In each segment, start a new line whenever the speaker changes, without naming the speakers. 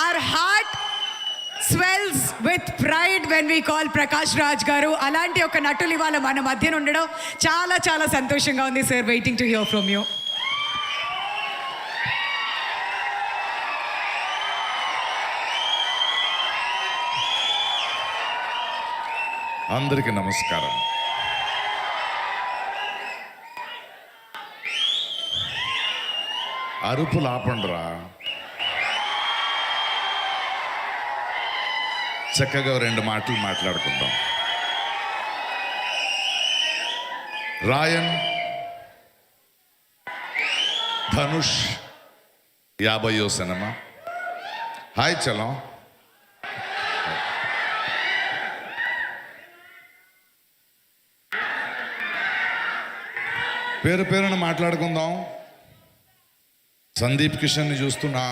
our heart swells with pride when we call Prakash Raj garu. Alanti oka natulu ivala mana madhyana undadam చాలా చాలా సంతోషంగా ఉంది sir. Waiting to hear from you.
అందరికీ నమస్కారం. అరుపులు ఆపండిరా. చక్కగా రెండు మాటలు మాట్లాడుకుందాం. రాయన్, ధనుష్ 50వ సినిమా. హాయ్ చలం. పేరు పేరున మాట్లాడుకుందాం. సందీప్ కిషన్ని చూస్తున్నా,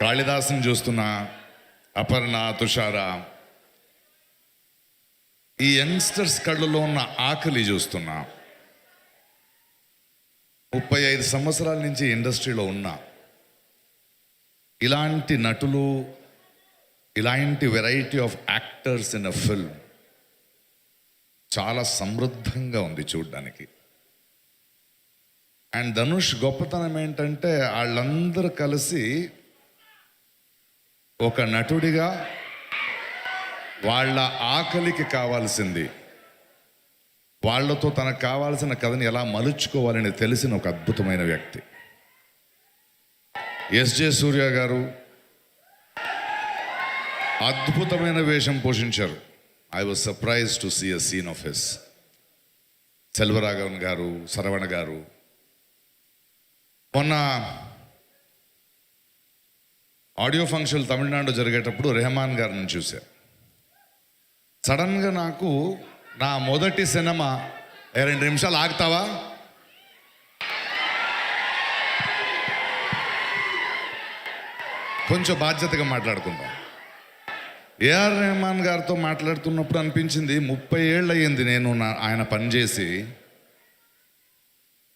కాళిదాసుని చూస్తున్నా, అపర్ణ, తుషార, ఈ యంగ్స్టర్స్ కళ్ళలో ఉన్న ఆకలి చూస్తున్నా. 35 సంవత్సరాల నుంచి ఇండస్ట్రీలో ఉన్నా. ఇలాంటి నటులు, ఇలాంటి variety of actors in a film చాలా సమృద్ధంగా ఉంది చూడ్డానికి. అండ్ ధనుష్ గొప్పతనం ఏంటంటే వాళ్ళందరూ కలిసి ఒక నటుడిగా వాళ్ళ ఆకలికి కావాల్సింది, వాళ్ళతో తనకు కావాల్సిన కథని ఎలా మలుచుకోవాలని తెలిసిన ఒక అద్భుతమైన వ్యక్తి. ఎస్జే సూర్య గారు అద్భుతమైన వేషం పోషించారు. I was surprise to see a scene of his. Selvaraghavan గారు, శరవణ గారు. మొన్న ఆడియో ఫంక్షన్ తమిళనాడు జరిగేటప్పుడు రెహమాన్ గారిని చూశాను. సడన్గా నాకు నా మొదటి సినిమా 2 నిమిషాలు ఆగుతావా, కొంచెం బాధ్యతగా మాట్లాడుకుందాం. ఏఆర్ రెహమాన్ గారితో మాట్లాడుతున్నప్పుడు అనిపించింది 30 ఏళ్ళు అయ్యింది నేను ఆయన పనిచేసి.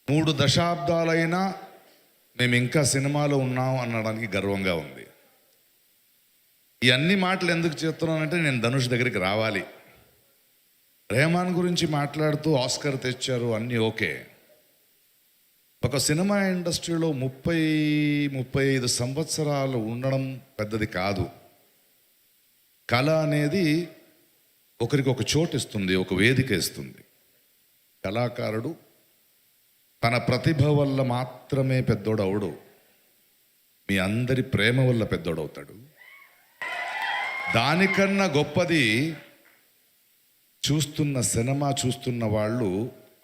3 దశాబ్దాలైనా మేము ఇంకా సినిమాలో ఉన్నాం అనడానికి గర్వంగా ఉంది. ఈ అన్ని మాటలు ఎందుకు చెప్తున్నానంటే నేను ధనుష్ దగ్గరికి రావాలి. రెహమాన్ గురించి మాట్లాడుతూ ఆస్కర్ తెచ్చారు, అన్నీ ఓకే. ఒక సినిమా ఇండస్ట్రీలో 30-35 సంవత్సరాలు ఉండడం పెద్దది కాదు. కళ అనేది ఒకరికి ఒక చోటు ఇస్తుంది, ఒక వేదిక ఇస్తుంది. కళాకారుడు తన ప్రతిభ వల్ల మాత్రమే పెద్దోడవుడు, మీ అందరి ప్రేమ వల్ల పెద్దోడవుతాడు. దానికన్నా గొప్పది సినిమా చూస్తున్న వాళ్ళు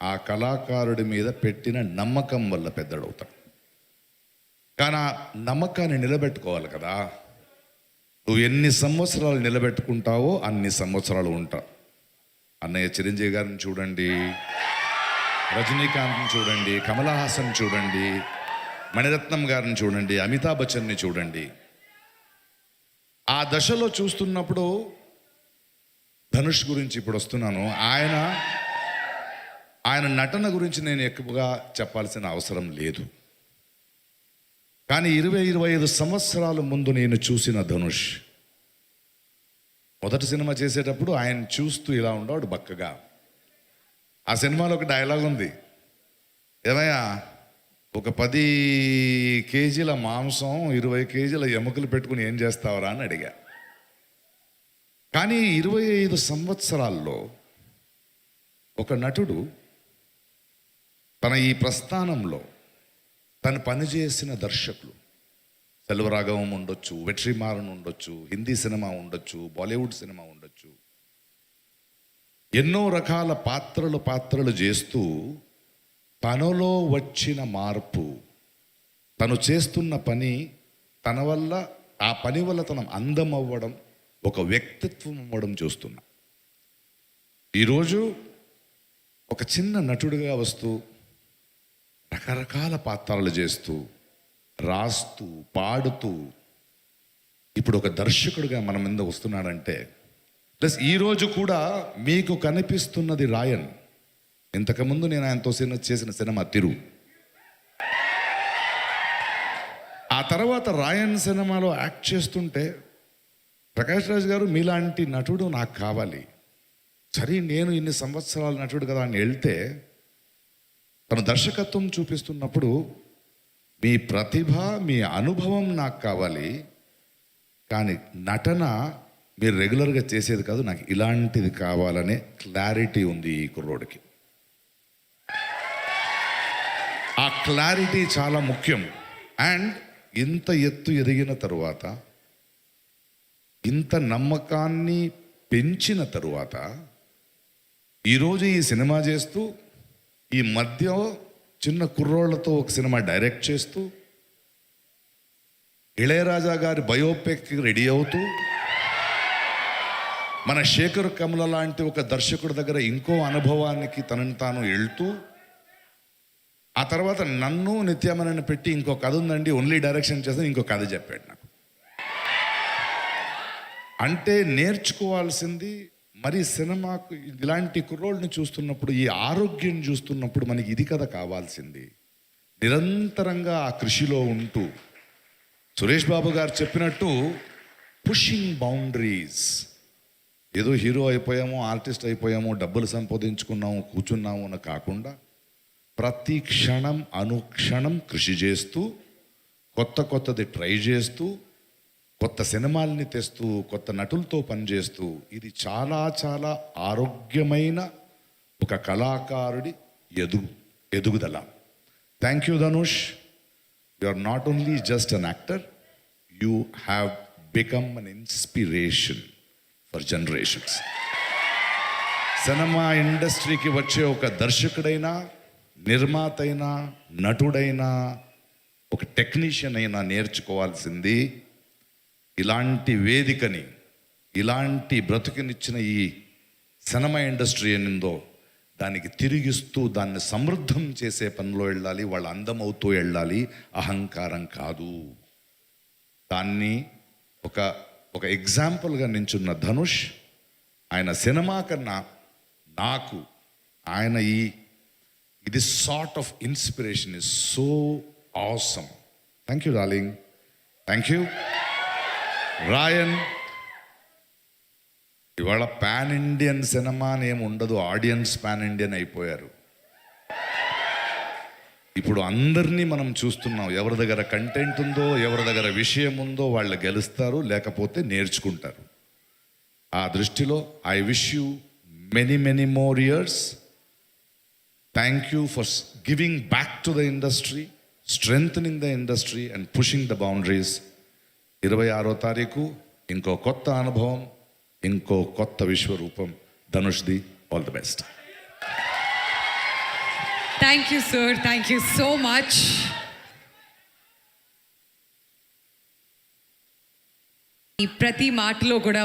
ఆ కళాకారుడి మీద పెట్టిన నమ్మకం వల్ల పెద్దోడవుతాడు. కానీ ఆ నమ్మకాన్ని నిలబెట్టుకోవాలి కదా. నువ్వు ఎన్ని సంవత్సరాలు నిలబెట్టుకుంటావో అన్ని సంవత్సరాలు ఉంటావు. అన్నయ్య చిరంజీవి గారిని చూడండి, రజనీకాంత్ని చూడండి, కమల్ హాసన్ చూడండి, మణిరత్నం గారిని చూడండి, అమితాబ్ బచ్చన్ని చూడండి. ఆ దశలో చూస్తున్నప్పుడు ధనుష్ గురించి ఇప్పుడు వస్తున్నాను. ఆయన నటన గురించి నేను ఎక్కువగా చెప్పాల్సిన అవసరం లేదు. కానీ 20-25 సంవత్సరాల ముందు నేను చూసిన ధనుష్ మొదటి సినిమా చేసేటప్పుడు ఆయన చూస్తూ ఇలా ఉండేవాడు బక్కగా. ఆ సినిమాలో ఒక డైలాగ్ ఉంది, ఏమయ్యా ఒక 10 కేజీల మాంసం 20 కేజీల ఎముకలు పెట్టుకుని ఏం చేస్తావరా అని అడిగా. కానీ 25 సంవత్సరాల్లో ఒక నటుడు తన ఈ ప్రస్థానంలో తను పనిచేసిన దర్శకులు, సెల్వరాఘవం ఉండొచ్చు, వెట్రిమారన్ ఉండొచ్చు, హిందీ సినిమా ఉండొచ్చు, బాలీవుడ్ సినిమా ఉండొచ్చు, ఎన్నో రకాల పాత్రలు చేస్తూ తనలో వచ్చిన మార్పు, తను చేస్తున్న పని, తన వల్ల ఆ పని వల్ల తన అందం అవ్వడం, ఒక వ్యక్తిత్వం అవ్వడం చూస్తున్నా. ఈరోజు ఒక చిన్న నటుడిగా వస్తూ రకరకాల పాత్రలు చేస్తూ రాస్తూ పాడుతూ ఇప్పుడు ఒక దర్శకుడిగా మన మీద వస్తున్నాడంటే, ప్లస్ ఈరోజు కూడా మీకు కనిపిస్తున్నది రాయన్. ఇంతకుముందు నేను ఆయనతో చేసిన సినిమా తిరు. ఆ తర్వాత రాయన్ సినిమాలో యాక్ట్ చేస్తుంటే ప్రకాష్ రాజ్ గారు మీలాంటి నటుడు నాకు కావాలి. సరే నేను ఇన్ని సంవత్సరాల నటుడు కదా అని వెళ్తే తన దర్శకత్వం చూపిస్తున్నప్పుడు మీ ప్రతిభ మీ అనుభవం నాకు కావాలి, కానీ నటన మీరు రెగ్యులర్గా చేసేది కాదు, నాకు ఇలాంటిది కావాలనే క్లారిటీ ఉంది ఈ కుర్రోడికి. ఆ క్లారిటీ చాలా ముఖ్యం. అండ్ ఇంత ఎత్తు ఎదిగిన తరువాత, ఇంత నమ్మకాన్ని పెంచిన తరువాత ఈరోజు ఈ సినిమా చేస్తూ, ఈ మధ్య చిన్న కుర్రోళ్లతో ఒక సినిమా డైరెక్ట్ చేస్తూ, ఇళయరాజా గారి బయోపిక్ రెడీ అవుతూ, మన శేఖర్ కమల లాంటి ఒక దర్శకుడి దగ్గర ఇంకో అనుభవానికి తనని తాను వెళ్తూ, ఆ తర్వాత నన్ను నిత్యమనని పెట్టి ఇంకో కథ ఉందండి ఓన్లీ డైరెక్షన్ చేస్తే ఇంకో కథ చెప్పాడు నాకు. అంటే నేర్చుకోవాల్సింది మరి సినిమాకు ఇలాంటి కుర్రోళ్ళని చూస్తున్నప్పుడు, ఈ ఆరోగ్యం చూస్తున్నప్పుడు మనకి ఇది కదా కావాల్సింది. నిరంతరంగా ఆ కృషిలో ఉంటూ సురేష్ బాబు గారు చెప్పినట్టు పుషింగ్ బౌండరీస్. ఏదో హీరో అయిపోయాము, ఆర్టిస్ట్ అయిపోయాము, డబ్బులు సంపాదించుకున్నాము, కూర్చున్నాము అని కాకుండా ప్రతి క్షణం అనుక్షణం కృషి చేస్తూ, కొత్తది ట్రై చేస్తూ, కొత్త సినిమాల్ని తెస్తూ, కొత్త నటులతో పనిచేస్తూ, ఇది చాలా చాలా ఆరోగ్యమైన ఒక కళాకారుడి ఎదుగుదల. Thank you Dhanush. You are not only just an actor, you have become an inspiration for generations. సినిమా ఇండస్ట్రీకి వచ్చే ఒక దర్శకుడైనా, నిర్మాత అయినా, నటుడైనా, ఒక టెక్నీషియన్ అయినా నేర్చుకోవాల్సింది ఇలాంటి వేదికని, ఇలాంటి బ్రతుకునిచ్చిన ఈ సినిమా ఇండస్ట్రీ ఏనిందో దానికి తిరిగిస్తూ దాన్ని సమృద్ధం చేసే పనిలో వెళ్ళాలి. వాళ్ళు అందమవుతూ వెళ్ళాలి, అహంకారం కాదు. దాన్ని ఒక ఎగ్జాంపుల్గా నించున్న ధనుష్, ఆయన సినిమా కన్నా నాకు ఆయన ఇది sort of inspiration is so awesome. Thank you darling, thank you. Raayan ఇవాళ పాన్ ఇండియన్ సినిమా అని ఏమి ఉండదు, ఆడియన్స్ పాన్ ఇండియన్ అయిపోయారు. ఇప్పుడు అందరినీ మనం చూస్తున్నాం. ఎవరి దగ్గర కంటెంట్ ఉందో, ఎవరి దగ్గర విషయం ఉందో వాళ్ళు గెలుస్తారు, లేకపోతే నేర్చుకుంటారు. ఆ దృష్టిలో I wish you many many more years. Thank you for giving back to the industry, strengthening the industry and pushing the boundaries. 26వ తారీఖు ఇంకో కొత్త అనుభవం, ఇంకో కొత్త విశ్వరూపం. ధనుష్ది. All the best.
Thank you sir, thank you so much. ఈ ప్రతి మాటలో కూడా